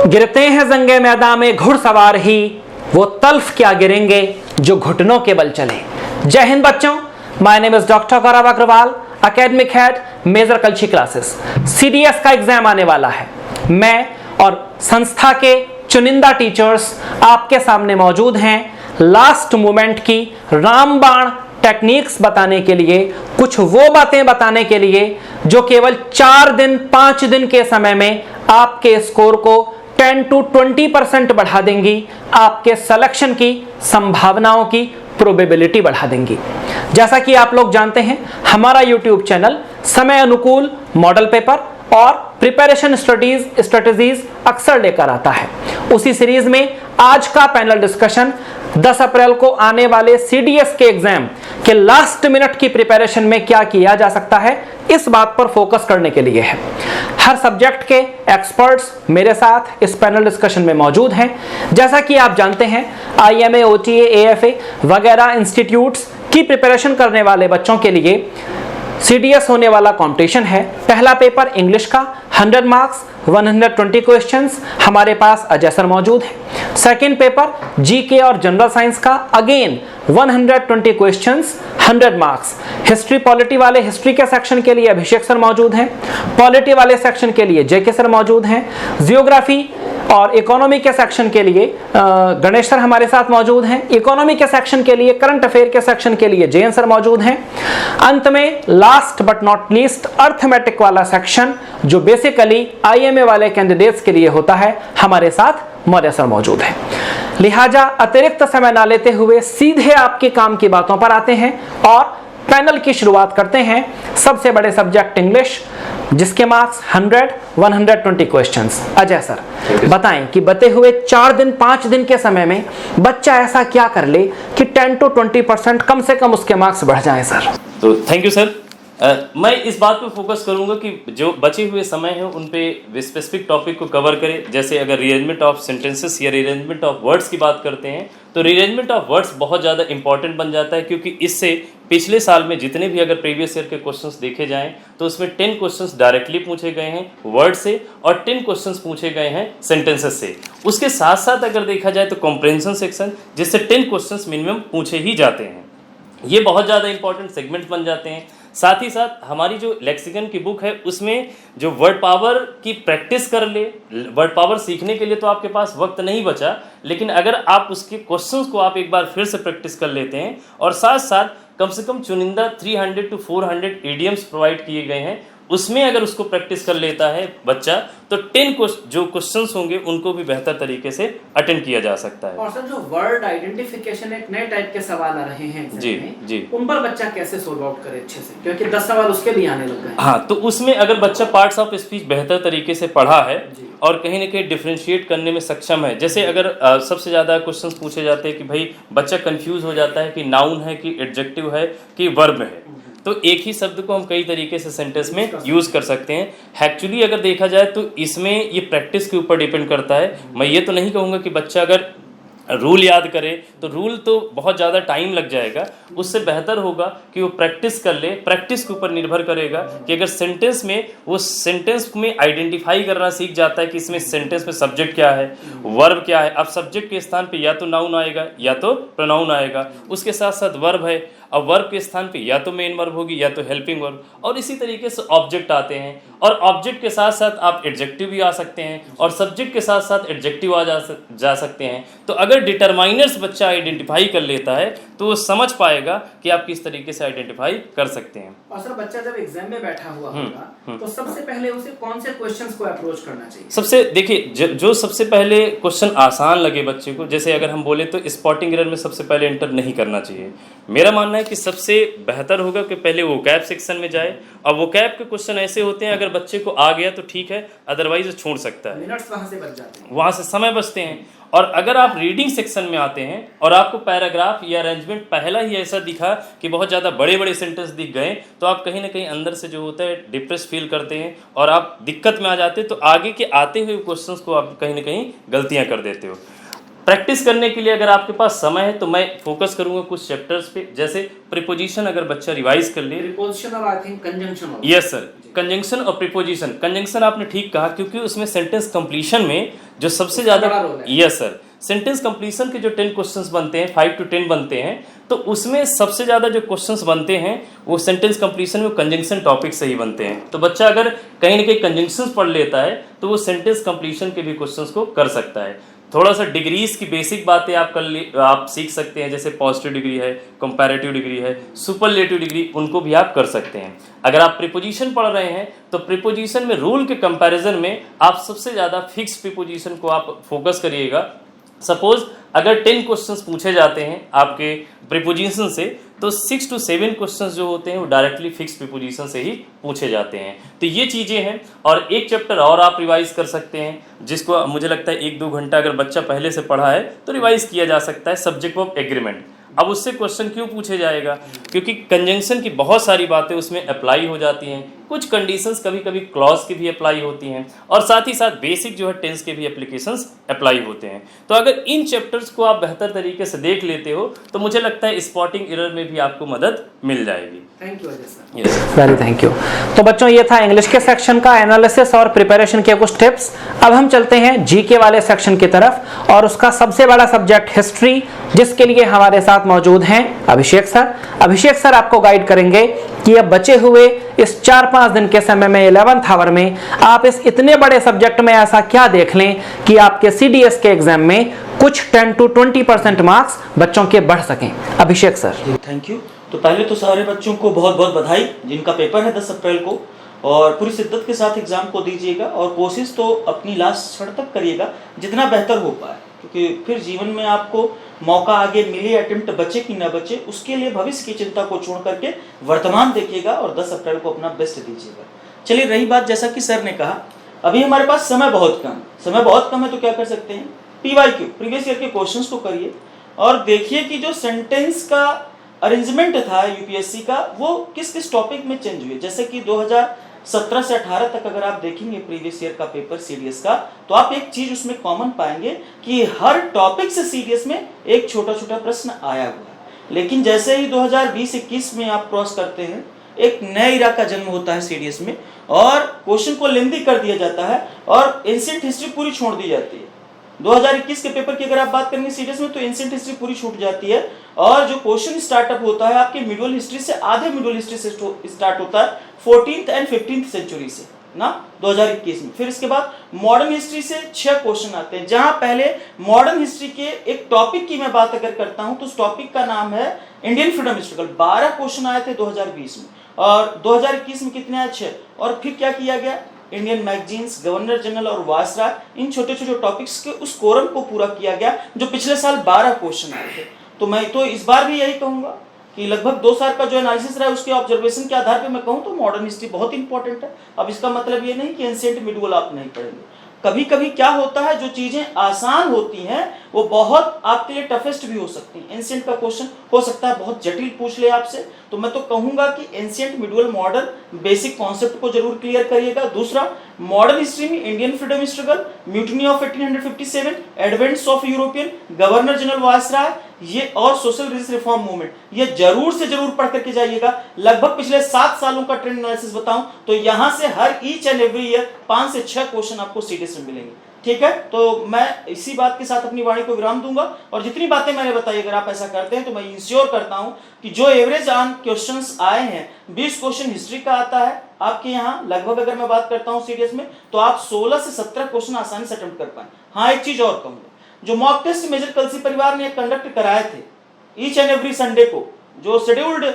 गिरते हैं जंगे मैदान में घुड़सवार ही, वो तल्फ क्या गिरेंगे जो घुटनों के बल चले। जय हिंद बच्चों, my name is doctor Gaurav Agarwal, academic head Major Kalchi classes. CDS का एग्जाम आने वाला है। मैं और संस्था के चुनिंदा टीचर्स आपके सामने मौजूद हैं लास्ट मोमेंट की रामबाण टेक्निक्स बताने के लिए, कुछ वो बातें बताने के लिए जो केवल 4 दिन 5 दिन के समय में आपके स्कोर को 10 to 20% बढ़ा देंगी, आपके सिलेक्शन की संभावनाओं की प्रोबेबिलिटी बढ़ा देंगी। जैसा कि आप लोग जानते हैं, हमारा यूट्यूब चैनल समय अनुकूल मॉडल पेपर और प्रिपरेशन स्ट्रेटजीज अक्सर लेकर आता है। उसी सीरीज में आज का पैनल डिस्कशन 10 अप्रैल को आने वाले सीडीएस के एग्जाम के लास्ट मिनट की प्रिपरेशन में क्या किया जा सकता है, इस बात पर फोकस करने के लिए है। हर सब्जेक्ट के एक्सपर्ट्स मेरे साथ इस पैनल डिस्कशन में मौजूद हैं। जैसा कि आप जानते हैं, आईएमए, ओटीए, एएफए वगैरह इंस्टीट्यूट्स की प्रिपरेशन करने वाले बच्चों के लिए सीडीएस होने वाला कंपटीशन है। पहला पेपर इंग्लिश का 100 मार्क्स 120 क्वेश्चंस, हमारे पास अजय सर मौजूद है। सेकंड पेपर जीके और जनरल साइंस का again 120 questions 100 marks. History polity वाले हिस्ट्री के सेक्शन के लिए अभिषेक सर मौजूद हैं। पॉलिटी वाले सेक्शन के लिए जेके सर मौजूद हैं। जियोग्राफी और इकोनॉमी के सेक्शन के लिए गणेश सर हमारे साथ मौजूद हैं। इकोनॉमी के सेक्शन के लिए, करंट अफेयर के सेक्शन के लिए जयंत सर मौजूद हैं। अंत में last but not least arithmetic वाला सेक्शन जो बेसिकली आईएमए वाले कैंडिडेट्स के लिए होता है, हमारे साथ मौर्य सर मौजूद है। लिहाजा अतिरिक्त समय ना लेते हुए सीधे आपके काम की बातों पर आते हैं और पैनल की शुरुआत करते हैं। सबसे बड़े सब्जेक्ट इंग्लिश, जिसके मार्क्स 120 क्वेश्चंस। अजय सर बताएं कि बते हुए 4 दिन 5 दिन के समय में बच्चा ऐसा क्या कर ले कि 10 to 20% कम से कम उसके मार्क्स बढ़ जाएं सर। तो थैंक यू सर। मैं इस बात पे फोकस करूंगा कि जो बचे हुए समय है उन पे स्पेसिफिक टॉपिक को कवर करें। जैसे अगर रीअरेंजमेंट ऑफ सेंटेंसेस या रीअरेंजमेंट ऑफ वर्ड्स की बात करते हैं तो रीअरेंजमेंट ऑफ वर्ड्स बहुत ज़्यादा इंपॉर्टेंट बन जाता है, क्योंकि इससे पिछले साल में जितने भी अगर प्रीवियस ईयर के क्वेश्चंस देखे जाएं तो उसमें 10 क्वेश्चंस डायरेक्टली पूछे गए हैं वर्ड से और 10 क्वेश्चंस पूछे गए हैं सेंटेंसेस से। उसके साथ साथ अगर देखा जाए तो कॉम्प्रिहेंशन सेक्शन, जिससे 10 क्वेश्चंस मिनिमम पूछे ही जाते हैं। ये बहुत ज़्यादा इंपॉर्टेंट सेगमेंट्स बन जाते हैं। साथ ही साथ हमारी जो लेक्सिकन की बुक है उसमें जो वर्ड पावर की प्रैक्टिस कर ले, वर्ड पावर सीखने के लिए तो आपके पास वक्त नहीं बचा, लेकिन अगर आप उसके क्वेश्चंस को आप एक बार फिर से प्रैक्टिस कर लेते हैं और साथ साथ कम से कम चुनिंदा 300 to 400 इडियम्स प्रोवाइड किए गए हैं, उसमें अगर उसको प्रैक्टिस कर लेता है बच्चा तो 10 जो क्वेश्चंस होंगे उनको भी बेहतर तरीके से अटेंड किया जा सकता है। और सर जो वर्ड आइडेंटिफिकेशन एक नए टाइप के सवाल आ रहे हैं जी जी, उन पर बच्चा कैसे सोल्व आउट करे अच्छे से, क्योंकि 10 सवाल उसके भी आने लग गए। हाँ, तो उसमें अगर बच्चा पार्ट्स ऑफ स्पीच बेहतर तरीके से पढ़ा है और कहीं ना कहीं डिफरेंशिएट करने में सक्षम है। जैसे अगर सबसे ज़्यादा क्वेश्चंस पूछे जाते हैं कि भाई बच्चा कंफ्यूज हो जाता है कि नाउन है कि एडजेक्टिव है कि वर्ब है, तो एक ही शब्द को हम कई तरीके से सेंटेंस में यूज़ कर सकते हैं। एक्चुअली अगर देखा जाए तो इसमें ये प्रैक्टिस के ऊपर डिपेंड करता है। मैं ये तो नहीं कहूँगा कि बच्चा अगर रूल याद करे तो रूल तो बहुत ज़्यादा टाइम लग जाएगा, उससे बेहतर होगा कि वो प्रैक्टिस कर ले। प्रैक्टिस के ऊपर निर्भर करेगा कि अगर सेंटेंस में वो सेंटेंस में आइडेंटिफाई करना सीख जाता है कि इसमें सेंटेंस में सब्जेक्ट क्या है, वर्ब क्या है। अब सब्जेक्ट के स्थान पे या तो नाउन आएगा या तो प्रोनाउन आएगा, उसके साथ साथ वर्ब है, अब वर्ब के स्थान पे या तो मेन वर्ब होगी या तो हेल्पिंग वर्ब, और इसी तरीके से ऑब्जेक्ट आते हैं। और ऑब्जेक्ट के साथ साथ आप एडजेक्टिव भी आ सकते हैं और सब्जेक्ट के साथ साथ एडजेक्टिव आ जा सकते हैं। तो अगर डिटरमाइनर्स बच्चा आइडेंटिफाई कर लेता है तो वो समझ पाएगा कि आप किस तरीके से आइडेंटिफाई कर सकते हैं। और सर बच्चा जब एग्जाम में बैठा हुआ होगा तो सबसे पहले उसे कौन से क्वेश्चंस को अप्रोच करना चाहिए? सबसे देखिए, जो सबसे पहले क्वेश्चन आसान लगे बच्चे को, जैसे अगर हम बोले तो स्पॉटिंग एरर में सबसे पहले एंटर नहीं करना चाहिए। मेरा मानना है कि सबसे बेहतर होगा कि पहले वोकैब सेक्शन में जाए, और वोकैब के क्वेश्चन ऐसे होते हैं अगर बच्चे को आ गया तो ठीक है, अदरवाइज छोड़ सकता है। मिनट्स वहां से बच जाते हैं, वहां से समय बचते हैं। और अगर आप रीडिंग सेक्शन में आते हैं और आपको पैराग्राफ या अरेंजमेंट पहला ही ऐसा दिखा कि बहुत ज़्यादा बड़े बड़े सेंटेंस दिख गए, तो आप कहीं ना कहीं अंदर से जो होता है डिप्रेस फील करते हैं और आप दिक्कत में आ जाते हैं, तो आगे के आते हुए क्वेश्चंस को आप कहीं ना कहीं गलतियां कर देते हो। प्रैक्टिस करने के लिए अगर आपके पास समय है तो मैं फोकस करूंगा कुछ चैप्टर्स पे, जैसे प्रीपोजिशन अगर बच्चा रिवाइज कर ले। प्रीपोजिशन और I think conjunction. Yes sir, conjunction और प्रीपोजिशन। कंजंक्शन आपने ठीक कहा, क्योंकि उसमें सेंटेंस कंप्लीशन में जो सबसे ज्यादा, यस सर, सेंटेंस कंप्लीशन के जो 10 क्वेश्चंस बनते हैं, 5 to 10 बनते हैं, तो उसमें सबसे ज्यादा जो क्वेश्चंस बनते हैं वो सेंटेंस कंप्लीशन में कंजंक्शन टॉपिक से ही बनते हैं। तो बच्चा अगर कहीं ना कहीं कंजंक्शंस पढ़ लेता है तो वो सेंटेंस कंप्लीशन के भी क्वेश्चंस को कर सकता है। थोड़ा सा डिग्रीज की बेसिक बातें आप सीख सकते हैं, जैसे पॉजिटिव डिग्री है, कंपैरेटिव डिग्री है, सुपरलेटिव डिग्री, उनको भी आप कर सकते हैं। अगर आप प्रीपोजिशन पढ़ रहे हैं तो प्रीपोजिशन में रूल के कंपैरिजन में आप सबसे ज़्यादा फिक्स प्रीपोजिशन को आप फोकस करिएगा। सपोज अगर 10 क्वेश्चंस पूछे जाते हैं आपके प्रीपोजिशन से, तो 6 to 7 क्वेश्चंस जो होते हैं वो डायरेक्टली फिक्स प्रीपोजिशन से ही पूछे जाते हैं। तो ये चीज़ें हैं, और एक चैप्टर और आप रिवाइज कर सकते हैं, जिसको मुझे लगता है 1-2 घंटा अगर बच्चा पहले से पढ़ा है तो रिवाइज किया जा सकता है, सब्जेक्ट ऑफ एग्रीमेंट। अब उससे क्वेश्चन क्यों पूछे जाएगा, क्योंकि कंजंक्शन की बहुत सारी बातें उसमें अप्लाई हो जाती हैं, कुछ कंडीशंस कभी कभी क्लॉज की भी अप्लाई होती हैं, और साथ ही साथ बेसिक जो है टेंस के भी एप्लीकेशंस अप्लाई होते हैं। तो अगर इन चैप्टर्स को आप बेहतर तरीके से देख लेते हो तो मुझे लगता है स्पॉटिंग एरर में भी आपको मदद मिल जाएगी। Thank you Ajay sir. Yes, very thank you. तो बच्चों ये था इंग्लिश के सेक्शन का एनालिसिस और प्रिपरेशन के कुछ टिप्स। अब हम चलते हैं जीके वाले सेक्शन की तरफ, और उसका सबसे बड़ा सब्जेक्ट हिस्ट्री, जिसके लिए हमारे साथ मौजूद हैं अभिषेक सर। अभिषेक सर आपको गाइड करेंगे कि अब बचे हुए इस 4-5 दिन के समय में 11th आवर में आप इस इतने बड़े सब्जेक्ट में ऐसा क्या देख लें कि आपके सीडीएस के एग्जाम में कुछ 10 to 20% मार्क्स बच्चों के बढ़ सकें। अभिषेक सर। Thank you. तो पहले तो सारे बच्चों को बहुत बहुत बधाई जिनका पेपर है 10 अप्रैल को, और पूरी शिद्दत के साथ एग्जाम को दीजिएगा, और कोशिश तो अपनी लास्ट क्षण तक करिएगा जितना बेहतर हो पाए, क्योंकि फिर जीवन में आपको मौका आगे मिले, अटेम्प्ट बचे कि ना बचे, उसके लिए भविष्य की चिंता को छोड़ करके वर्तमान देखिएगा और 10 अप्रैल को अपना बेस्ट दीजिएगा। चलिए, रही बात जैसा कि सर ने कहा, अभी हमारे पास समय बहुत कम है, तो क्या कर सकते हैं, PYQ प्रीवियस ईयर के क्वेश्चंस को करिए और देखिए कि जो सेंटेंस का अरेंजमेंट था यूपीएससी का वो किस किस टॉपिक में चेंज हुए। जैसे कि 2017 से 18 तक अगर आप देखेंगे प्रीवियस ईयर का पेपर सीडीएस का, तो आप एक चीज उसमें कॉमन पाएंगे कि हर टॉपिक से सीडीएस में एक छोटा छोटा प्रश्न आया हुआ है। लेकिन जैसे ही 2020-21 में आप क्रॉस करते हैं, एक नए इरा का जन्म होता है सीडीएस में, और क्वेश्चन को लेंथी कर दिया जाता है और एंशिएंट हिस्ट्री पूरी छोड़ दी जाती है। 2021 के पेपर की अगर आप बात करेंगे सीडीएस में, तो एंशिएंट हिस्ट्री पूरी छूट जाती है, और जो क्वेश्चन स्टार्टअप होता है आपके मिडल हिस्ट्री से, आधे मिडल हिस्ट्री से स्टार्ट होता है 14th and 15th सेंचुरी से ना 2021 में। फिर इसके बाद मॉडर्न हिस्ट्री से 6 क्वेश्चन आते हैं, जहां पहले मॉडर्न हिस्ट्री के एक टॉपिक की मैं बात अगर करता हूं तो उस टॉपिक का नाम है इंडियन फ्रीडम स्ट्रगल। 12 क्वेश्चन आए थे 2020 में, और 2021 में कितने आए, 6। और फिर क्या किया गया, इंडियन मैगजीन्स, गवर्नर जनरल और वायसराय, इन छोटे छोटे टॉपिक्स के उस कोरम को पूरा किया गया जो पिछले साल 12 क्वेश्चन आए थे। तो मैं तो इस बार भी यही कहूंगा कि लगभग 2 साल का जो एनालिसिस रहा है उसके ऑब्जर्वेशन के आधार पे मैं कहूं तो मॉडर्न हिस्ट्री बहुत इंपॉर्टेंट है। अब इसका मतलब ये नहीं कि एंशिएंट मिडीवल आप नहीं पढ़ेंगे। कभी कभी क्या होता है, जो चीजें आसान होती हैं वो बहुत आपके लिए टफेस्ट भी हो सकती हैं। एंशिएंट का क्वेश्चन हो सकता है बहुत जटिल पूछ ले आपसे, तो मैं तो कहूंगा कि ancient medieval modern basic concept को जरूर क्लियर करिएगा। दूसरा, मॉडर्न हिस्ट्री में Indian freedom struggle, mutiny of 1857, advents of European, governor general viceroy, ये और सोशल रिफॉर्म मूवमेंट, ये जरूर से जरूर पढ़ करके जाइएगा। लगभग पिछले 7 सालों का ट्रेंड एनालिसिस बताऊं तो यहां से हर ईच एंड एवरी ईयर 5 से 6 क्वेश्चन आपको सीडीएस में मिलेंगे। ठीक है, तो मैं इसी बात के साथ अपनी वाणी को विराम दूंगा, और जितनी बातें मैंने बताई अगर आप ऐसा करते हैं तो मैं इंश्योर करता हूं कि जो एवरेज ऑन क्वेश्चंस आए हैं, 20 क्वेश्चन हिस्ट्री का आता है आपके यहाँ, लगभग अगर मैं बात करता हूं सीडीएस में, तो आप 16 से 17 क्वेश्चन आसानी से अटेम्प्ट कर पाए। हाँ, एक चीज और कहूंगा, जो मॉक टेस्ट मेजर कलसी परिवार ने कंडक्ट कराए थे ईच एंड एवरी संडे को, जो शेड्यूल्ड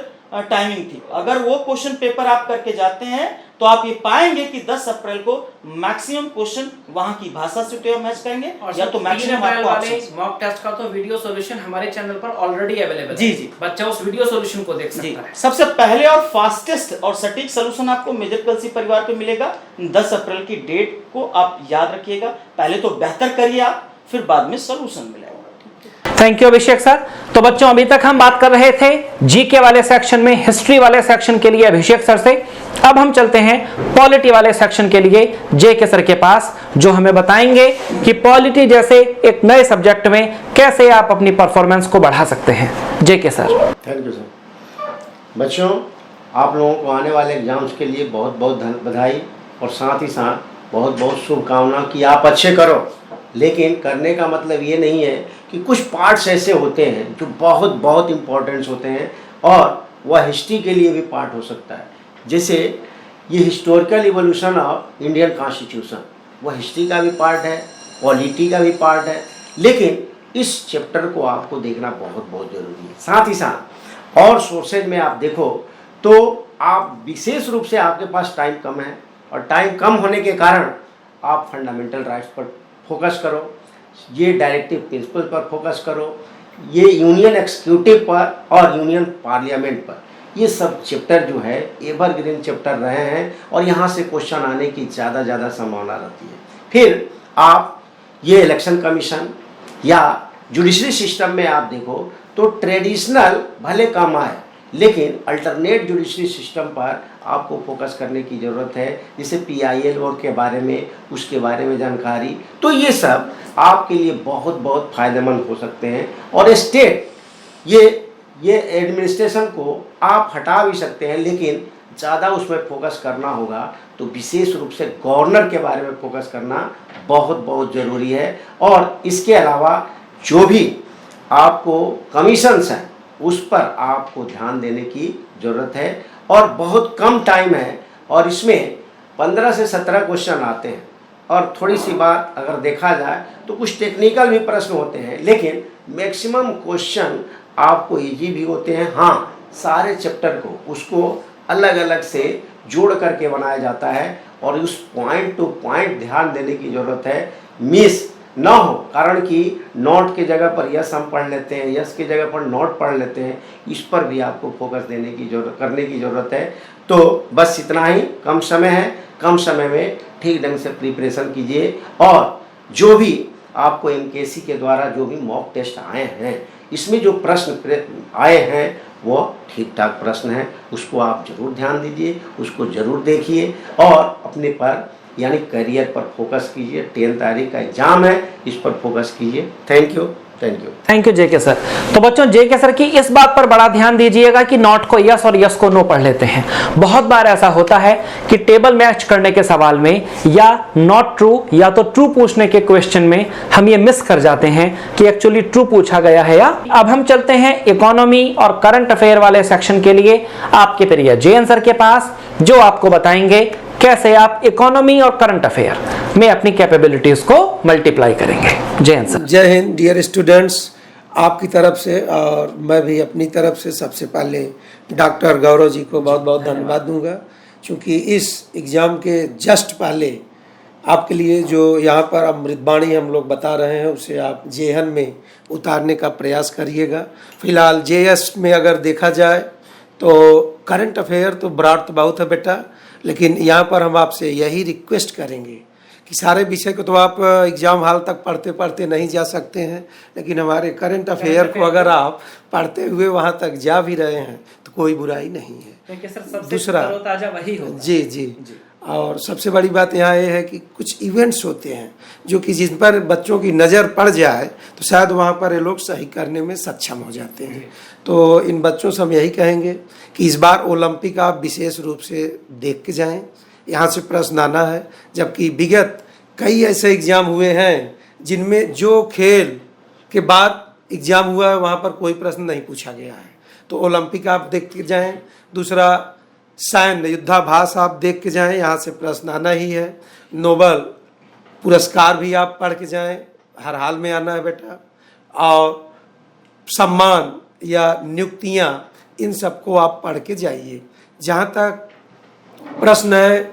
टाइमिंग थी, अगर वो क्वेश्चन पेपर आप करके जाते हैं तो आप ये पाएंगे कि 10 अप्रैल को मैक्सिमम क्वेश्चन वहां की भाषा से तो मैच करेंगे, या तो मैक्सिमम आपको मॉक टेस्ट का तो वीडियो सॉल्यूशन हमारे चैनल पर ऑलरेडी अवेलेबल है। जी, बच्चा उस वीडियो सॉल्यूशन को देख सकता है। सबसे पहले और फास्टेस्ट और सटीक सॉल्यूशन आपको मेजर कलसी परिवार पे मिलेगा। 10 अप्रैल की डेट को आप याद रखिएगा, पहले तो बेहतर करिए आप, फिर बाद में सॉल्यूशन मिलेगा। Thank you Abhishek sir. तो बच्चों, अभी तक हम बात कर रहे थे जीके वाले सेक्शन में हिस्ट्री वाले सेक्शन के लिए अभिषेक सर से, अब हम चलते हैं पॉलिटी वाले सेक्शन के लिए जे के सर के पास, जो हमें बताएंगे कि पॉलिटी जैसे एक नए सब्जेक्ट में कैसे आप अपनी परफॉर्मेंस को बढ़ा सकते हैं। जे के सर। Thank you sir. बच्चों, आप लोगों को आने वाले एग्जाम्स के लिए बहुत बहुत बधाई और साथ ही साथ बहुत बहुत शुभकामना कि आप अच्छे करो। लेकिन करने का मतलब ये नहीं है कि कुछ पार्ट्स ऐसे होते हैं जो बहुत बहुत इम्पोर्टेंट्स होते हैं और वह हिस्ट्री के लिए भी पार्ट हो सकता है। जैसे ये historical evolution of Indian constitution, वह हिस्ट्री का भी पार्ट है, पॉलिटी का भी पार्ट है। लेकिन इस चैप्टर को आपको देखना बहुत बहुत ज़रूरी है। साथ ही साथ और सोर्सेज में आप देखो तो आप विशेष रूप से आपके पास टाइम कम है और टाइम कम होने के कारण आप फंडामेंटल राइट्स पर फोकस करो, ये डायरेक्टिव प्रिंसिपल पर फोकस करो, ये यूनियन एक्सिक्यूटिव पर और यूनियन पार्लियामेंट पर। ये सब चैप्टर जो है एवरग्रीन चैप्टर रहे हैं और यहाँ से क्वेश्चन आने की ज़्यादा संभावना रहती है। फिर आप ये इलेक्शन कमीशन या जुडिशरी सिस्टम में आप देखो तो ट्रेडिशनल भले कम आए लेकिन अल्टरनेट जुडिशरी सिस्टम पर आपको फोकस करने की ज़रूरत है, जैसे PIL के बारे में, उसके बारे में जानकारी। तो ये सब आपके लिए बहुत बहुत फ़ायदेमंद हो सकते हैं। और स्टेट ये एडमिनिस्ट्रेशन को आप हटा भी सकते हैं, लेकिन ज़्यादा उसमें फोकस करना होगा तो विशेष रूप से गवर्नर के बारे में फोकस करना बहुत बहुत ज़रूरी है। और इसके अलावा जो भी आपको कमीशंस हैं उस पर आपको ध्यान देने की ज़रूरत है। और बहुत कम टाइम है और इसमें 15 से 17 क्वेश्चन आते हैं। और थोड़ी सी बात अगर देखा जाए तो कुछ टेक्निकल भी प्रश्न होते हैं, लेकिन मैक्सिमम क्वेश्चन आपको इजी भी होते हैं। हाँ, सारे चैप्टर को उसको अलग अलग से जोड़ करके बनाया जाता है और उस पॉइंट टू पॉइंट ध्यान देने की ज़रूरत है, मिस ना हो। कारण कि नोट के जगह पर यस हम पढ़ लेते हैं, यस के जगह पर नोट पढ़ लेते हैं, इस पर भी आपको फोकस देने की करने की ज़रूरत है। तो बस इतना ही, कम समय है, कम समय में ठीक ढंग से प्रिपरेशन कीजिए। और जो भी आपको MKC के द्वारा जो भी मॉक टेस्ट आए हैं, इसमें जो प्रश्न आए हैं वो ठीक ठाक प्रश्न हैं, उसको आप ज़रूर ध्यान दीजिए, उसको ज़रूर देखिए और अपने पर यानी करियर पर फोकस कीजिए। 10 तारीख का एग्जाम है, इस पर फोकस कीजिए। Thank you. Thank you JK sir. तो बच्चों, JK सर की इस बात पर बड़ा ध्यान दीजिएगा कि नॉट को यस और यस को नो पढ़ लेते हैं। बहुत बार ऐसा होता है कि टेबल मैच करने के सवाल में या नॉट ट्रू या तो ट्रू पूछने के क्वेश्चन में हम ये मिस कर जाते हैं कि एक्चुअली ट्रू पूछा गया है या। अब हम चलते हैं इकोनॉमी और करंट अफेयर वाले सेक्शन के लिए आपके प्रिय JN सर के पास, जो आपको बताएंगे कैसे आप इकोनॉमी और करंट अफेयर में अपनी कैपेबिलिटीज को मल्टीप्लाई करेंगे। JN sir. जय हिंद डियर स्टूडेंट्स, आपकी तरफ से और मैं भी अपनी तरफ से सबसे पहले डॉक्टर गौरव जी को बहुत बहुत धन्यवाद दूंगा, क्योंकि इस एग्ज़ाम के जस्ट पहले आपके लिए जो यहाँ पर अमृतवाणी हम लोग बता रहे हैं उसे आप जेहन में उतारने का प्रयास करिएगा। फिलहाल JS में अगर देखा जाए तो करंट अफेयर तो ब्रॉड तो बहुत है बेटा, लेकिन यहाँ पर हम आपसे यही रिक्वेस्ट करेंगे कि सारे विषय को तो आप एग्ज़ाम हॉल तक पढ़ते पढ़ते नहीं जा सकते हैं, लेकिन हमारे करंट अफेयर को अगर आप पढ़ते हुए वहाँ तक जा भी रहे हैं तो कोई बुराई नहीं है। दूसरा वही होगा। जी। और सबसे बड़ी बात यहाँ ये है कि कुछ इवेंट्स होते हैं जो कि जिन पर बच्चों की नज़र पड़ जाए तो शायद वहाँ पर ये लोग सही करने में सक्षम हो जाते हैं। तो इन बच्चों से हम यही कहेंगे कि इस बार ओलंपिक आप विशेष रूप से देख के जाएं, यहाँ से प्रश्न आना है। जबकि विगत कई ऐसे एग्ज़ाम हुए हैं जिनमें जो खेल के बाद एग्ज़ाम हुआ है वहाँ पर कोई प्रश्न नहीं पूछा गया है। तो ओलंपिक आप देख के जाएं। दूसरा, सैन्य युद्धाभ्यास आप देख के जाएं, यहाँ से प्रश्न आना ही है। नोबल पुरस्कार भी आप पढ़ के जाएं, हर हाल में आना है बेटा। और सम्मान या नियुक्तियाँ, इन सबको आप पढ़ के जाइए। जहाँ तक प्रश्न है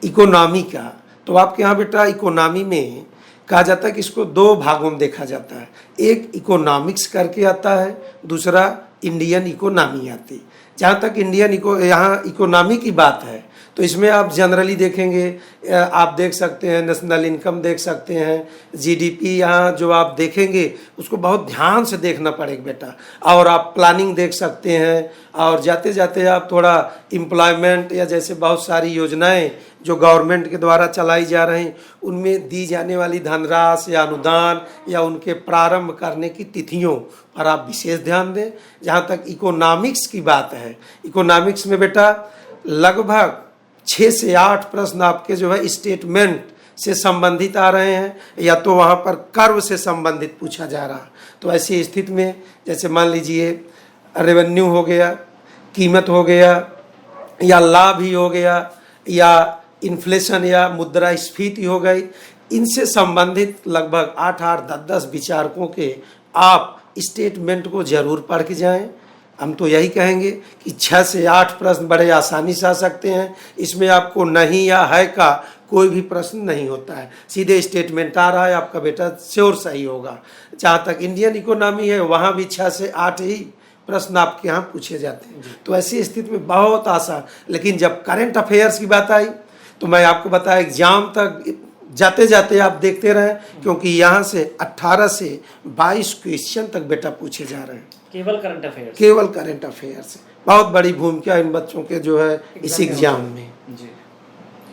इकोनॉमी का, तो आपके यहाँ बेटा इकोनॉमी में कहा जाता है कि इसको 2 भागों में देखा जाता है। एक इकोनॉमिक्स करके आता है, दूसरा इंडियन इकोनॉमी आती। जहाँ तक यहाँ इकोनॉमी की बात है तो इसमें आप जनरली देखेंगे, आप देख सकते हैं नेशनल इनकम देख सकते हैं, जीडीपी यहाँ जो आप देखेंगे उसको बहुत ध्यान से देखना पड़ेगा बेटा। और आप प्लानिंग देख सकते हैं, और जाते जाते आप थोड़ा एम्प्लॉयमेंट या जैसे बहुत सारी योजनाएं जो गवर्नमेंट के द्वारा चलाई जा रही उनमें दी जाने वाली धनराशि या अनुदान या उनके प्रारंभ करने की तिथियों पर आप विशेष ध्यान दें। जहाँ तक इकोनॉमिक्स की बात है, इकोनॉमिक्स में बेटा लगभग 6 से 8 प्रश्न आपके जो है स्टेटमेंट से संबंधित आ रहे हैं, या तो वहाँ पर कर्व से संबंधित पूछा जा रहा। तो ऐसी स्थिति में जैसे मान लीजिए रेवेन्यू हो गया, कीमत हो गया, या लाभ ही हो गया, या इन्फ्लेशन या मुद्रास्फीति हो गई, इनसे संबंधित लगभग 8-8, 10-10 विचारकों के आप स्टेटमेंट को जरूर पढ़ के जाएं। हम तो यही कहेंगे कि 6 से 8 प्रश्न बड़े आसानी से आ सकते हैं। इसमें आपको नहीं या है का कोई भी प्रश्न नहीं होता है, सीधे स्टेटमेंट आ रहा है, आपका बेटा श्योर सही होगा। जहाँ तक इंडियन इकोनॉमी है वहाँ भी 6 से 8 ही प्रश्न आपके यहाँ पूछे जाते हैं। तो ऐसी स्थिति में बहुत आसान। लेकिन जब करंट अफेयर्स की बात आई तो मैं आपको बताया एग्जाम तक जाते जाते आप देखते रहें, क्योंकि यहाँ से 18 से 22 क्वेश्चन तक बेटा पूछे जा रहे हैं केवल करंट अफेयर्स, केवल करंट अफेयर से। बहुत बड़ी भूमिका इन बच्चों के जो है इस एग्जाम में।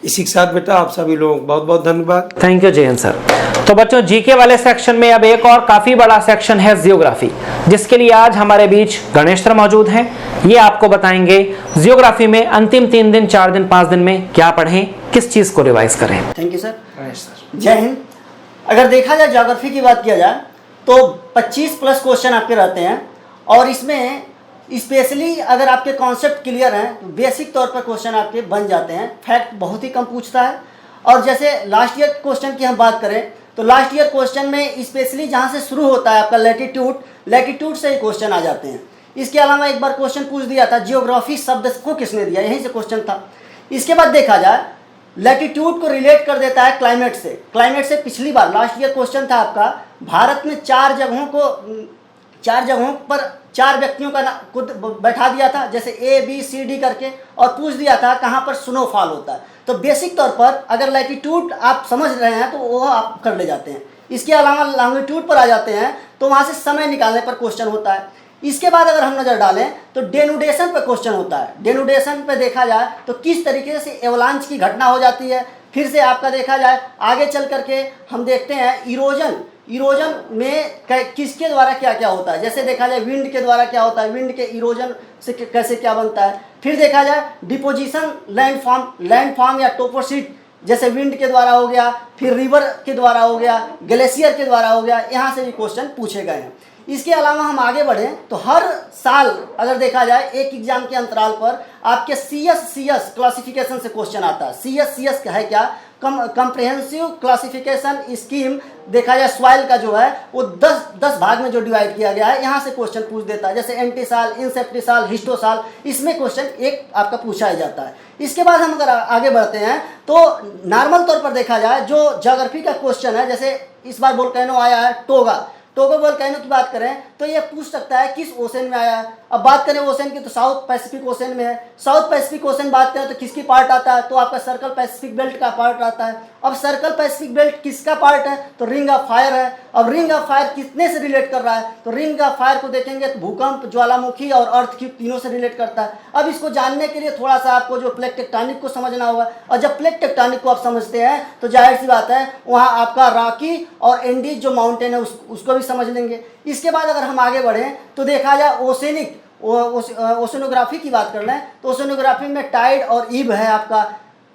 इसी के साथ बेटा आप सभी लोग बहुत बहुत धन्यवाद। Thank you Jayant sir. तो बच्चों जीके वाले सेक्शन में अब एक और काफी बड़ा सेक्शन है जियोग्राफी, जिसके लिए आज हमारे बीच गणेश सर मौजूद हैं। ये आपको बताएंगे जियोग्राफी में अंतिम 3 दिन 4 दिन 5 दिन में क्या पढ़ें, किस चीज को रिवाइज करें। Thank you sir. जय हिंद। अगर देखा जाए ज्योग्राफी की बात किया जाए तो 25 प्लस क्वेश्चन आपके रहते हैं, और इसमें स्पेशली अगर आपके कॉन्सेप्ट क्लियर हैं तो बेसिक तौर पर क्वेश्चन आपके बन जाते हैं। फैक्ट बहुत ही कम पूछता है। और जैसे लास्ट ईयर क्वेश्चन की हम बात करें तो लास्ट ईयर क्वेश्चन में स्पेशली जहाँ से शुरू होता है आपका लैटिट्यूड से ही क्वेश्चन आ जाते हैं। इसके अलावा एक बार क्वेश्चन पूछ दिया था जियोग्राफी शब्द को किसने दिया, यहीं से क्वेश्चन था। इसके बाद देखा जाए लैटिट्यूड को रिलेट कर देता है क्लाइमेट से। पिछली बार लास्ट ईयर क्वेश्चन था आपका, भारत में 4 जगहों पर 4 व्यक्तियों का को बैठा दिया था, जैसे ABCD करके, और पूछ दिया था कहाँ पर स्नोफॉल होता है। तो बेसिक तौर पर अगर लैटिट्यूड आप समझ रहे हैं तो वो आप कर ले जाते हैं। इसके अलावा लॉन्गिट्यूड पर आ जाते हैं तो वहाँ से समय निकालने पर क्वेश्चन होता है। इसके बाद अगर हम नज़र डालें तो डेनुडेशन पर क्वेश्चन होता है। डेनुडेशन पर देखा जाए तो किस तरीके से एवलांच की घटना हो जाती है। फिर से आपका देखा जाए आगे चल करके हम देखते हैं इरोजन में किसके द्वारा क्या क्या होता है। जैसे देखा जाए विंड के द्वारा क्या होता है, विंड के इरोजन से कैसे क्या बनता है। फिर देखा जाए डिपोजिशन लैंडफॉर्म या टोपोसिट, जैसे विंड के द्वारा हो गया, फिर रिवर के द्वारा हो गया, ग्लेशियर के द्वारा हो गया, यहाँ से भी क्वेश्चन पूछे गए हैं। इसके अलावा हम आगे बढ़ें तो हर साल अगर देखा जाए एक एग्जाम के अंतराल पर आपके CS क्लासिफिकेशन से क्वेश्चन आता है। CS है क्या, कंप्रिहेंसिव क्लासिफिकेशन स्कीम। देखा जाए सॉइल का जो है वो 10 भाग में जो डिवाइड किया गया है, यहाँ से क्वेश्चन पूछ देता है। जैसे एंटीसाल, इंसेप्टिसाल, हिस्टोसाल, इसमें क्वेश्चन एक आपका पूछा ही जाता है। इसके बाद हम अगर आगे बढ़ते हैं तो नॉर्मल तौर पर देखा जाए जो ज्योग्राफी का क्वेश्चन है, जैसे इस बार वोल्केनो आया है टोगो वोल्केनो की बात करें तो ये पूछ सकता है किस ओशन में आया है। अब बात करें ओशन की तो साउथ पैसिफिक ओशन में है। साउथ पैसिफिक ओशन बात करें तो किसकी पार्ट आता है, तो आपका सर्कल पैसिफिक बेल्ट का पार्ट आता है। अब सर्कल पैसिफिक बेल्ट किसका पार्ट है, तो रिंग ऑफ फायर है। अब रिंग ऑफ फायर कितने से रिलेट कर रहा है, तो रिंग ऑफ फायर को देखेंगे तो भूकंप, ज्वालामुखी और अर्थक्वेक तीनों से रिलेट करता है। अब इसको जानने के लिए थोड़ा सा आपको जो प्लेट टेक्टोनिक को समझना होगा, और जब प्लेट टेक्टोनिक को आप समझते हैं तो जाहिर सी बात है वहाँ आपका रॉकी और एंडीज जो माउंटेन है उसको भी समझ लेंगे। इसके बाद अगर हम आगे बढ़ें तो देखा जाए ओशनोग्राफी की बात कर लें तो ओशनोग्राफी में टाइड और ईब है, आपका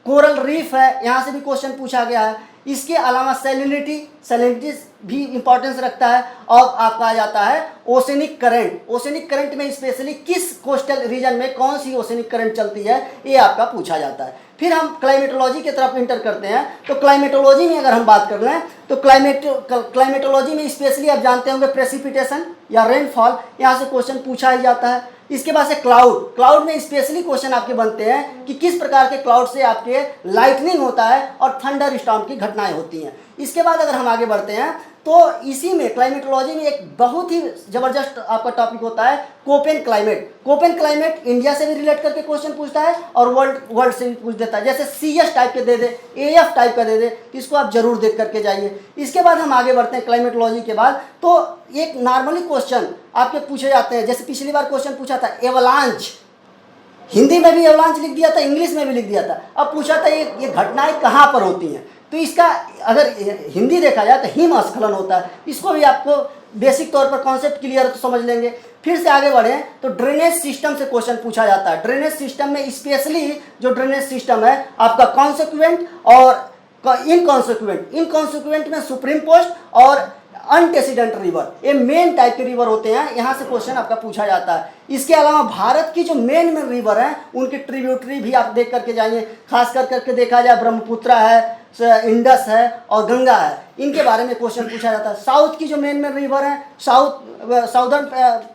कोरल रीफ है, यहाँ से भी क्वेश्चन पूछा गया है। इसके अलावा सैलिनिटी भी इंपॉर्टेंस रखता है। और आपका आ जाता है ओशनिक करंट में स्पेशली किस कोस्टल रीजन में कौन सी ओशनिक करंट चलती है, ये आपका पूछा जाता है। फिर हम क्लाइमेटोलॉजी की तरफ इंटर करते हैं तो क्लाइमेटोलॉजी में अगर हम बात कर लें तो क्लाइमेटोलॉजी में स्पेशली आप जानते होंगे प्रेसिपिटेशन या रेनफॉल, यहाँ से क्वेश्चन पूछा ही जाता है। इसके बाद से क्लाउड में स्पेशली क्वेश्चन आपके बनते हैं कि किस प्रकार के क्लाउड से आपके लाइटनिंग होता है और थंडर स्टॉर्म की घटनाएं होती हैं। इसके बाद अगर हम आगे बढ़ते हैं तो इसी में क्लाइमेटोलॉजी में एक बहुत ही जबरदस्त आपका टॉपिक होता है Koppen climate. Koppen climate India से भी रिलेट करके क्वेश्चन पूछता है और वर्ल्ड से भी पूछ देता है। जैसे CS टाइप के दे दे, AF टाइप का दे दे, इसको आप जरूर देख करके जाइए। इसके बाद हम आगे बढ़ते हैं क्लाइमेटोलॉजी के बाद, तो एक नॉर्मली क्वेश्चन आपके पूछे जाते हैं। जैसे पिछली बार क्वेश्चन पूछा था एवलांच, हिंदी में भी एवलांच लिख दिया था, इंग्लिश में भी लिख दिया था। अब पूछा था ये घटनाएं कहाँ पर होती हैं, तो इसका अगर हिंदी देखा जाए तो हिमस्खलन होता है। इसको भी आपको बेसिक तौर पर कॉन्सेप्ट क्लियर है तो समझ लेंगे। फिर से आगे बढ़ें तो ड्रेनेज सिस्टम से क्वेश्चन पूछा जाता है। ड्रेनेज सिस्टम में स्पेशली जो ड्रेनेज सिस्टम है आपका कॉन्सिक्वेंट और इनकॉन्सिक्वेंट में सुप्रीम पोस्ट और अनटेसिडेंट रिवर, ये मेन टाइप के रिवर होते हैं, यहाँ से क्वेश्चन आपका पूछा जाता है। इसके अलावा भारत की जो मेन रिवर हैं उनकी ट्रिब्यूटरी भी आप देख करके जाइए। खास करके देखा जाए ब्रह्मपुत्र है, इंडस है और गंगा है, इनके बारे में क्वेश्चन पूछा जाता है। साउथ की जो मेन रिवर है, साउदर्न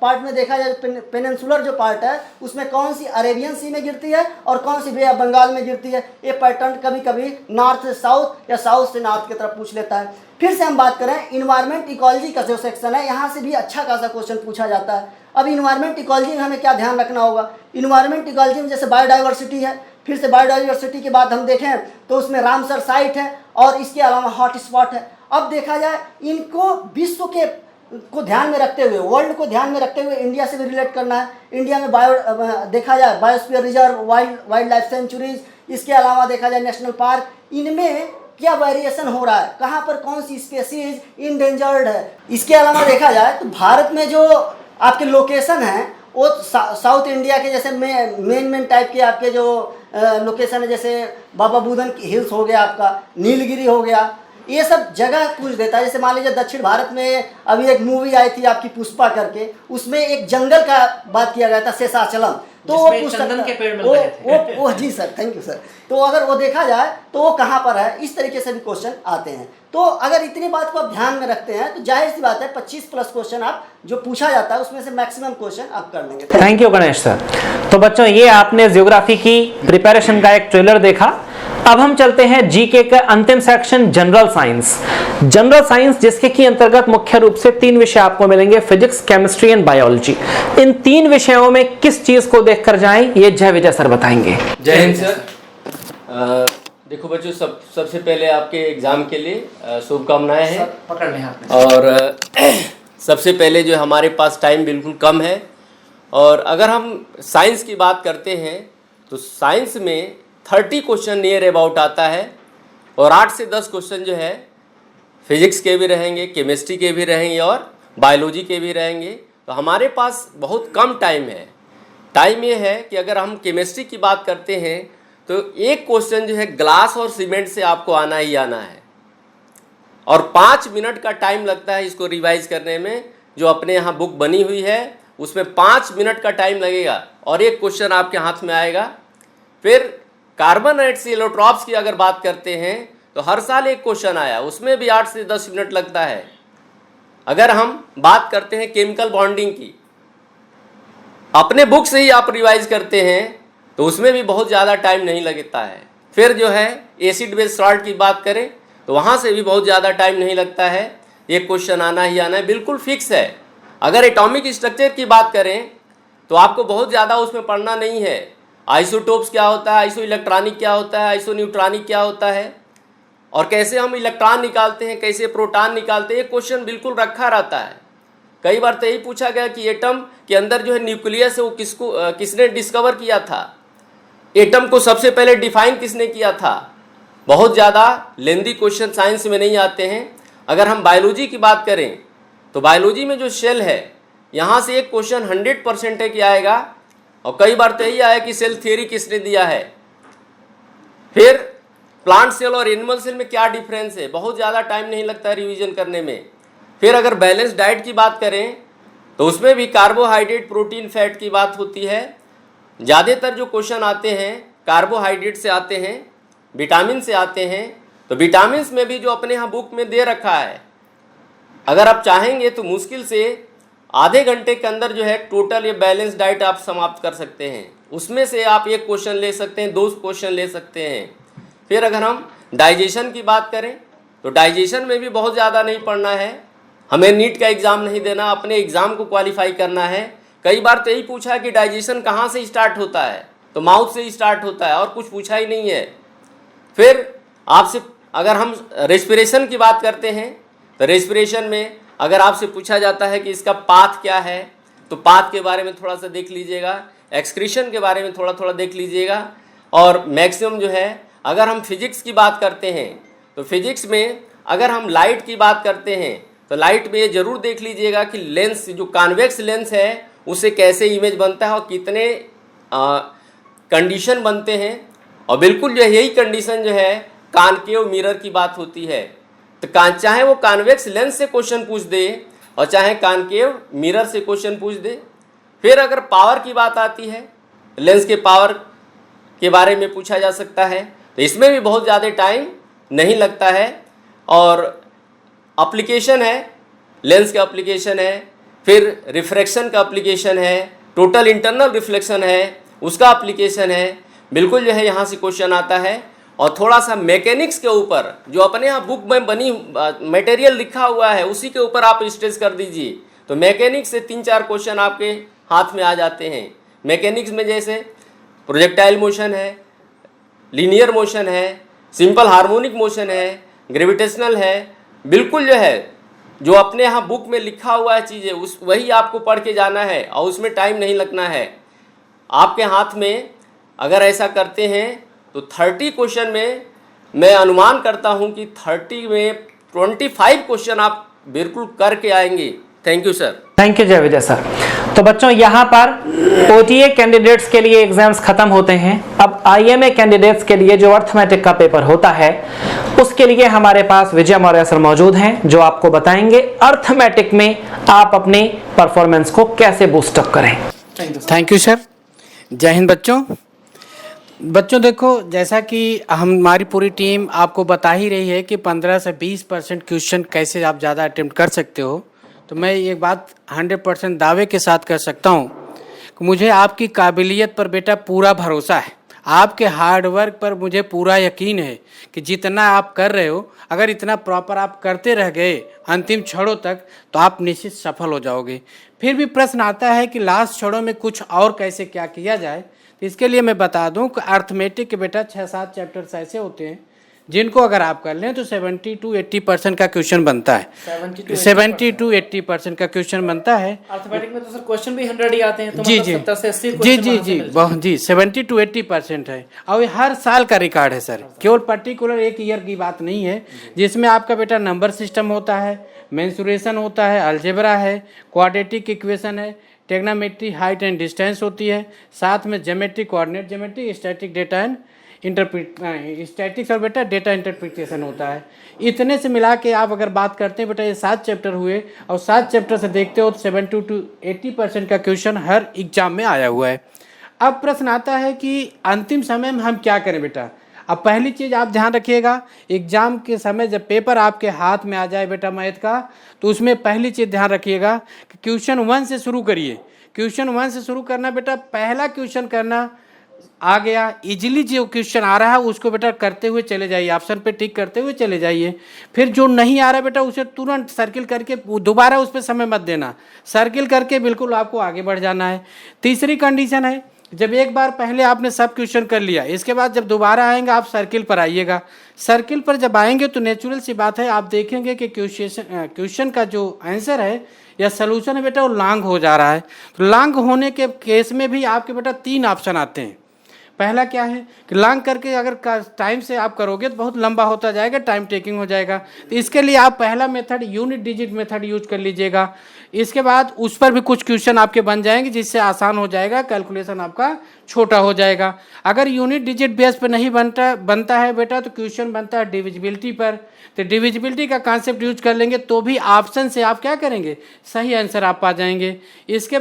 पार्ट में देखा जाए पेनिनसुलर जो पार्ट है उसमें कौन सी अरेबियन सी में गिरती है और कौन सी बे ऑफ बंगाल में गिरती है। ये पैटर्न कभी कभी नॉर्थ से साउथ या साउथ से नॉर्थ की तरफ पूछ लेता है। फिर से हम बात करें इन्वायरमेंट इकोलॉजी का जो सेक्शन है, यहाँ से भी अच्छा खासा क्वेश्चन पूछा जाता है। अब इन्वायरमेंट इकोलॉजी में हमें क्या ध्यान रखना होगा, इन्वायरमेंट इकोलॉजी में जैसे बायोडाइवर्सिटी है, फिर से बायोडाइवर्सिटी के बाद हम देखें तो उसमें रामसर साइट है और इसके अलावा हॉट स्पॉट है। अब देखा जाए इनको विश्व के को ध्यान में रखते हुए, वर्ल्ड को ध्यान में रखते हुए इंडिया से भी रिलेट करना है। इंडिया में देखा जाए biosphere reserve, wild life sanctuaries, इसके अलावा देखा जाए नेशनल पार्क, इनमें क्या वेरिएशन हो रहा है, कहाँ पर कौन सी स्पेसीज इंडेंजर्ड है। इसके अलावा देखा जाए तो भारत में जो आपके लोकेशन है वो साउथ इंडिया के जैसे मेन टाइप के आपके जो लोकेशन है, जैसे बाबा बुदन हिल्स हो गया, आपका नीलगिरी हो गया, ये सब जगह पूछ देता है। जैसे मान लीजिए दक्षिण भारत में अभी एक मूवी आई थी आपकी पुष्पा करके, उसमें एक जंगल का बात किया गया था शेषाचलम, तो वो पूछ चंदन के पेड़ मिल रहे थे। वो जी सर, थैंक यू सर। तो अगर वो देखा जाए तो वो कहाँ पर है, इस तरीके से भी क्वेश्चन आते हैं। तो अगर इतनी बात को आप ध्यान में रखते हैं तो जाहिर सी बात है 25 प्लस क्वेश्चन आप जो पूछा जाता है उसमें से मैक्सिमम क्वेश्चन आप कर लेंगे। Thank you Ganesh sir. तो बच्चों ये आपने ज्योग्राफी की प्रिपरेशन का एक ट्रेलर देखा। अब हम चलते हैं जीके का अंतिम section general science. General science जिसके की अंतर्गत मुख्य रूप से 3 विषय आपको मिलेंगे, फिजिक्स, केमिस्ट्री एंड बायोलॉजी। इन 3 विषयों में किस चीज को देखकर जाएं ये जय विजय सर बताएंगे। जय हिंद सर। देखो बच्चों, सबसे पहले आपके एग्जाम के लिए शुभकामनाएं हैं। पकड़ लें हाथ में। और सबसे पहले जो हमारे पास टाइम बिल्कुल कम है, और अगर हम साइंस की बात करते हैं तो साइंस में 30 क्वेश्चन नियर अबाउट आता है, और 8 से 10 क्वेश्चन जो है फिजिक्स के भी रहेंगे, केमिस्ट्री के भी रहेंगे और बायोलॉजी के भी रहेंगे। तो हमारे पास बहुत कम टाइम है। टाइम ये है कि अगर हम केमिस्ट्री की बात करते हैं तो एक क्वेश्चन जो है ग्लास और सीमेंट से आपको आना ही आना है, और 5 मिनट का टाइम लगता है इसको रिवाइज करने में। जो अपने यहाँ बुक बनी हुई है उसमें 5 मिनट का टाइम लगेगा और एक क्वेश्चन आपके हाथ में आएगा। फिर कार्बन और its एलोट्रॉप्स की अगर बात करते हैं तो हर साल एक क्वेश्चन आया, उसमें भी 8 से 10 मिनट लगता है। अगर हम बात करते हैं केमिकल बॉन्डिंग की, अपने बुक से ही आप रिवाइज करते हैं तो उसमें भी बहुत ज़्यादा टाइम नहीं लगता है। फिर जो है एसिड बेस सॉल्ट की बात करें तो वहाँ से भी बहुत ज़्यादा टाइम नहीं लगता है, एक क्वेश्चन आना ही आना है, बिल्कुल फिक्स है। अगर एटॉमिक स्ट्रक्चर की बात करें तो आपको बहुत ज़्यादा उसमें पढ़ना नहीं है। आइसोटोप्स क्या होता है, आइसो इलेक्ट्रॉनिक क्या होता है, आइसो न्यूट्रॉनिक क्या होता है, और कैसे हम इलेक्ट्रॉन निकालते हैं, कैसे प्रोटॉन निकालते हैं, ये क्वेश्चन बिल्कुल रखा रहता है। कई बार तो यही पूछा गया कि एटम के अंदर जो है न्यूक्लियस है वो किसने डिस्कवर किया था, एटम को सबसे पहले डिफाइन किसने किया था। बहुत ज़्यादा लेंदी क्वेश्चन साइंस में नहीं आते हैं। अगर हम बायोलॉजी की बात करें तो बायोलॉजी में जो सेल है यहाँ से एक क्वेश्चन 100% है कि आएगा, और कई बार तो यही आया कि सेल थ्योरी किसने दिया है। फिर प्लांट सेल और एनिमल सेल में क्या डिफरेंस है, बहुत ज़्यादा टाइम नहीं लगता है रिवीजन करने में। फिर अगर बैलेंस डाइट की बात करें तो उसमें भी कार्बोहाइड्रेट, प्रोटीन, फैट की बात होती है। ज़्यादातर जो क्वेश्चन आते हैं कार्बोहाइड्रेट से आते हैं, विटामिन से आते हैं। तो विटामिन में भी जो अपने यहाँ बुक में दे रखा है, अगर आप चाहेंगे तो मुश्किल से आधे घंटे के अंदर जो है टोटल ये बैलेंस डाइट आप समाप्त कर सकते हैं। उसमें से आप एक क्वेश्चन ले सकते हैं, 2 क्वेश्चन ले सकते हैं। फिर अगर हम डाइजेशन की बात करें तो डाइजेशन में भी बहुत ज़्यादा नहीं पढ़ना है, हमें नीट का एग्ज़ाम नहीं देना, अपने एग्ज़ाम को क्वालिफाई करना है। कई बार तो यही पूछा है कि डाइजेशन कहाँ से स्टार्ट होता है, तो माउथ से ही स्टार्ट होता है और कुछ पूछा ही नहीं है। फिर आपसे अगर हम रेस्पिरेशन की बात करते हैं तो रेस्पिरेशन में अगर आपसे पूछा जाता है कि इसका पाथ क्या है, तो पाथ के बारे में थोड़ा सा देख लीजिएगा, एक्सक्रीशन के बारे में थोड़ा थोड़ा देख लीजिएगा। और मैक्सिमम जो है अगर हम फिजिक्स की बात करते हैं तो फिजिक्स में अगर हम लाइट की बात करते हैं तो लाइट में ये जरूर देख लीजिएगा कि लेंस जो कॉन्वेक्स लेंस है उसे कैसे इमेज बनता है और कितने कंडीशन बनते हैं। और बिल्कुल जो यही कंडीशन जो है कॉनकेव मिरर की बात होती है। तो चाहे वो कॉन्वेक्स लेंस से क्वेश्चन पूछ दे और चाहे कॉनकेव मिरर से क्वेश्चन पूछ दे। फिर अगर पावर की बात आती है, लेंस के पावर के बारे में पूछा जा सकता है, तो इसमें भी बहुत ज़्यादा टाइम नहीं लगता है। और एप्लीकेशन है, लेंस का एप्लीकेशन है, फिर रिफ्रैक्शन का एप्लीकेशन है, टोटल इंटरनल रिफ्लेक्शन है, उसका एप्लीकेशन है। बिल्कुल जो है यहाँ से क्वेश्चन आता है। और थोड़ा सा मैकेनिक्स के ऊपर जो अपने यहाँ बुक में बनी मटेरियल लिखा हुआ है उसी के ऊपर आप स्ट्रेस कर दीजिए, तो मैकेनिक्स से 3-4 क्वेश्चन आपके हाथ में आ जाते हैं। मैकेनिक्स में जैसे प्रोजेक्टाइल मोशन है, लीनियर मोशन है, सिंपल हार्मोनिक मोशन है, ग्रेविटेशनल है। बिल्कुल जो है जो अपने यहाँ बुक में लिखा हुआ है चीज़ें उस वही आपको पढ़ के जाना है और उसमें टाइम नहीं लगना है। आपके हाथ में अगर ऐसा करते हैं तो 30 क्वेश्चन में मैं अनुमान करता हूं कि 30 में 25 क्वेश्चन आप बिल्कुल करके आएंगे। Thank you sir. Thank you जय विजय सर। तो बच्चों यहाँ पर OTA कैंडिडेट्स के लिए एग्जाम्स खत्म होते हैं। अब IMA कैंडिडेट्स के लिए जो अर्थमेटिक का पेपर होता है उसके लिए हमारे पास विजय मौर्य सर मौजूद हैं जो आपको बताएंगे अर्थमेटिक में आप अपने परफॉर्मेंस को कैसे बूस्टअप करें। Thank you sir. जय हिंद बच्चों देखो, जैसा कि हमारी पूरी टीम आपको बता ही रही है कि 15 से 20% क्वेश्चन कैसे आप ज़्यादा अटेम्प्ट कर सकते हो, तो मैं ये बात 100% दावे के साथ कर सकता हूँ कि मुझे आपकी काबिलियत पर बेटा पूरा भरोसा है, आपके हार्ड वर्क पर मुझे पूरा यकीन है कि जितना आप कर रहे हो अगर इतना प्रॉपर आप करते रह गए अंतिम क्षणों तक तो आप निश्चित सफल हो जाओगे। फिर भी प्रश्न आता है कि लास्ट क्षणों में कुछ और कैसे क्या किया जाए। इसके लिए मैं बता दूं कि अर्थमेटिक के बेटा 6-7 चैप्टर्स ऐसे होते हैं जिनको अगर आप कर लें तो 70 to 80% का क्वेश्चन बनता है। 70 to 80% का क्वेश्चन बनता है। अर्थमेटिक में तो सर क्वेश्चन भी 100 ही आते हैं, तो जी मतलब 70 से 80 जी 70 to 80% है और ये हर साल का रिकॉर्ड है सर, केवल पर्टिकुलर एक ईयर की बात नहीं है। जिसमें आपका बेटा नंबर सिस्टम होता है, मेंसुरेशन होता है, अलजेब्रा है, क्वाड्रेटिक इक्वेशन है, टेग्नोमेट्री, हाइट एंड डिस्टेंस होती है, साथ में geometry, coordinate geometry, static data and statics और बेटा डेटा इंटरप्रिटेशन होता है। इतने से मिला के आप अगर बात करते हैं बेटा ये 7 चैप्टर हुए और 7 चैप्टर से देखते हो तो 70 to 80% का क्वेश्चन हर एग्जाम में आया हुआ है। अब प्रश्न आता है कि अंतिम समय में हम क्या करें बेटा। अब पहली चीज़ आप ध्यान रखिएगा, एग्जाम के समय जब पेपर आपके हाथ में आ जाए बेटा मैथ का, तो उसमें पहली चीज़ ध्यान रखिएगा कि क्वेश्चन 1 से शुरू करिए। क्वेश्चन 1 से शुरू करना बेटा, पहला क्वेश्चन करना आ गया, इजीली जो क्वेश्चन आ रहा है उसको बेटा करते हुए चले जाइए, ऑप्शन पे टिक करते हुए चले जाइए। फिर जो नहीं आ रहा बेटा उसे तुरंत सर्किल करके दोबारा उस पर समय मत देना, सर्किल करके बिल्कुल आपको आगे बढ़ जाना है। तीसरी कंडीशन है, जब एक बार पहले आपने सब क्वेश्चन कर लिया, इसके बाद जब दोबारा आएंगे आप सर्किल पर आइएगा। सर्किल पर जब आएंगे तो नेचुरल सी बात है, आप देखेंगे कि क्वेश्चन का जो आंसर है या सलूशन है बेटा वो लॉन्ग हो जा रहा है। तो लॉन्ग होने के केस में भी आपके बेटा 3 ऑप्शन आते हैं। पहला क्या है कि लॉन्ग करके अगर टाइम से आप करोगे तो बहुत लंबा होता जाएगा, टाइम टेकिंग हो जाएगा। तो इसके लिए आप पहला method unit digit method use कर लीजिएगा। इसके बाद उस पर भी कुछ क्वेश्चन आपके बन जाएंगे जिससे आसान हो जाएगा, कैलकुलेशन आपका छोटा हो जाएगा। अगर यूनिट डिजिट बेस पर नहीं बनता है बेटा तो क्वेश्चन बनता है डिविजिबिलिटी पर। तो डिविजिबिलिटी का कॉन्सेप्ट यूज कर लेंगे तो भी ऑप्शन से आप क्या करेंगे, सही आंसर आप पा जाएंगे। इसके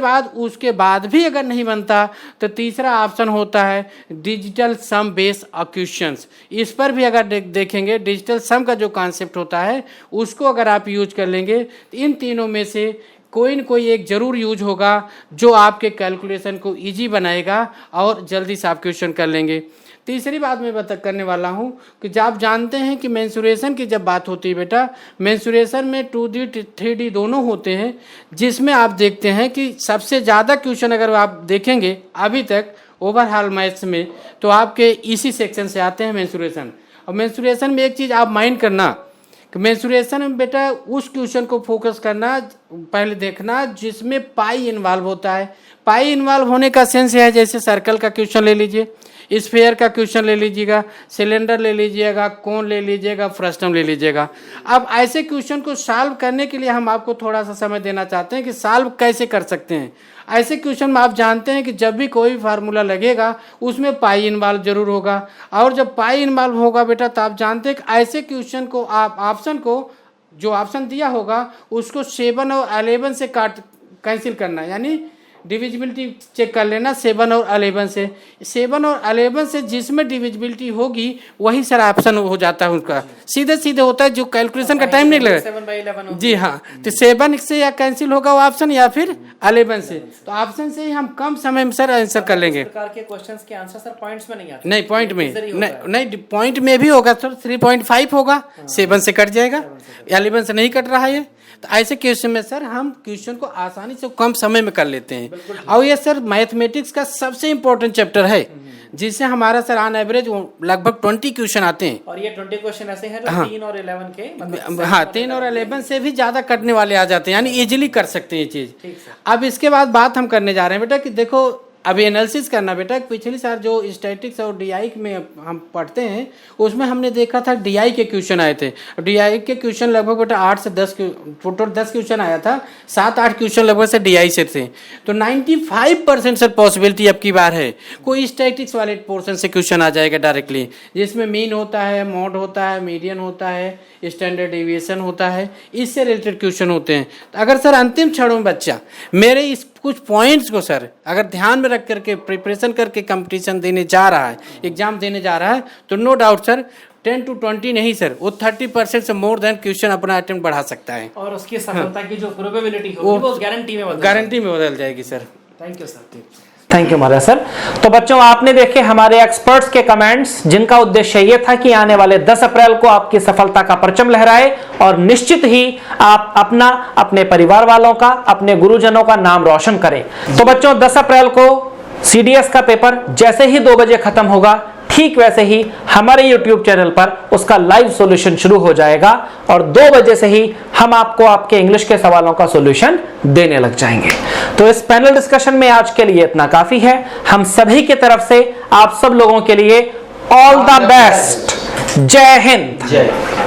बाद भी अगर नहीं बनता तो तीसरा ऑप्शन होता है डिजिटल सम बेस क्वेश्चंस। इस पर भी अगर देखेंगे डिजिटल सम का जो कॉन्सेप्ट होता है उसको अगर आप यूज कर लेंगे तो इन तीनों में से कोई न कोई एक जरूर यूज होगा जो आपके कैलकुलेशन को इजी बनाएगा और जल्दी से आप क्वेश्चन कर लेंगे। तीसरी बात मैं करने वाला हूँ कि जब आप जानते हैं कि मेंसुरेशन की जब बात होती है बेटा, मेंसुरेशन में 2D 3D दोनों होते हैं, जिसमें आप देखते हैं कि सबसे ज़्यादा क्वेश्चन अगर आप देखेंगे अभी तक ओवरऑल मैथ्स में तो आपके इसी सेक्शन से आते हैं मेंसुरेशन। और मेंसुरेशन में एक चीज़ आप माइंड करना कि मेंसुरेशन में बेटा उस क्वेश्चन को फोकस करना, पहले देखना जिसमें पाई इन्वॉल्व होता है। पाई इन्वॉल्व होने का सेंस है जैसे सर्कल का क्वेश्चन ले लीजिए, स्फीयर का क्वेश्चन ले लीजिएगा, सिलेंडर ले लीजिएगा, कोन ले लीजिएगा, फ्रस्टम ले लीजिएगा। अब ऐसे क्वेश्चन को सॉल्व करने के लिए हम आपको थोड़ा सा समय देना चाहते हैं कि सॉल्व कैसे कर सकते हैं। ऐसे क्वेश्चन में आप जानते हैं कि जब भी कोई फार्मूला लगेगा उसमें पाई इन्वॉल्व जरूर होगा, और जब पाई इन्वॉल्व होगा बेटा तो आप जानते हैं कि ऐसे क्वेश्चन को आप ऑप्शन को जो ऑप्शन दिया होगा उसको 7 और 11 से कैंसिल करना, यानी डिविजिबिलिटी चेक कर लेना 7 और 11 से। 7 और 11 से जिसमें डिविजिबिलिटी होगी वही सर ऑप्शन हो जाता है उसका, सीधे सीधे होता है, जो कैलकुलेशन का टाइम नहीं लगेगा। 7/11 जी हाँ, तो 7 से या कैंसिल होगा वो ऑप्शन या फिर 11 से, तो ऑप्शन से ही हम कम समय में सर आंसर कर लेंगे। इस प्रकार के क्वेश्चंस के आंसर सर पॉइंट्स में नहीं आते। नहीं पॉइंट में नहीं पॉइंट में भी होगा सर, 3.5 होगा, 7 से कट जाएगा, 11 से नहीं कट रहा है। तो ऐसे क्वेश्चन में सर हम क्वेश्चन को आसानी से कम समय में कर लेते हैं। और ये सर मैथमेटिक्स का सबसे इम्पोर्टेंट चैप्टर है, जिससे हमारा सर ऑन एवरेज लगभग 20 क्वेश्चन आते हैं। और ये 20 क्वेश्चन ऐसे हैं जो 3 और 11 के मतलब हाँ 3 और 11 से भी ज़्यादा कटने वाले आ जाते हैं, यानी इजीली कर सकते हैं ये चीज़। अब इसके बाद बात हम करने जा रहे हैं बेटा कि देखो अभी एनालिसिस करना बेटा, पिछली साल जो स्टैटिक्स और डीआई में हम पढ़ते हैं उसमें हमने देखा था डीआई के क्वेश्चन आए थे। डीआई के क्वेश्चन लगभग बेटा 8 से 10 टोटल 10 क्वेश्चन आया था, 7-8 क्वेश्चन लगभग से डीआई से थे। तो 95% सर पॉसिबिलिटी अब की बार है कोई स्टैटिक्स वाले पोर्शन से क्वेश्चन आ जाएगा डायरेक्टली, जिसमें मीन होता है, मॉड होता है, मीडियन होता है, स्टैंडर्ड डेविएशन होता है, इससे रिलेटेड क्वेश्चन होते हैं। तो अगर सर अंतिम क्षणों में बच्चा मेरे इस कुछ पॉइंट्स को सर अगर ध्यान में रख करके प्रिपरेशन करके कंपटीशन देने जा रहा है, एग्जाम देने जा रहा है, तो नो डाउट सर 10 to 20 नहीं सर, वो 30% से मोर देन क्वेश्चन अपना अटेम्प्ट बढ़ा सकता है, और उसकी सफलता की जो प्रोबेबिलिटी होगी वो गारंटी में बदल जाएगी sir. Thank you sir. Thank you Maharaj sir. तो बच्चों आपने देखे हमारे एक्सपर्ट्स के कमेंट्स, जिनका उद्देश्य ये था कि आने वाले 10 अप्रैल को आपकी सफलता का परचम लहराए और निश्चित ही आप अपना, अपने परिवार वालों का, अपने गुरुजनों का नाम रोशन करें। तो बच्चों 10 अप्रैल को सीडीएस का पेपर जैसे ही 2 बजे खत्म होगा, ठीक वैसे ही हमारे YouTube चैनल पर उसका लाइव सॉल्यूशन शुरू हो जाएगा और 2 बजे से ही हम आपको आपके इंग्लिश के सवालों का सॉल्यूशन देने लग जाएंगे। तो इस पैनल डिस्कशन में आज के लिए इतना काफी है। हम सभी की तरफ से आप सब लोगों के लिए ऑल द बेस्ट। जय हिंद।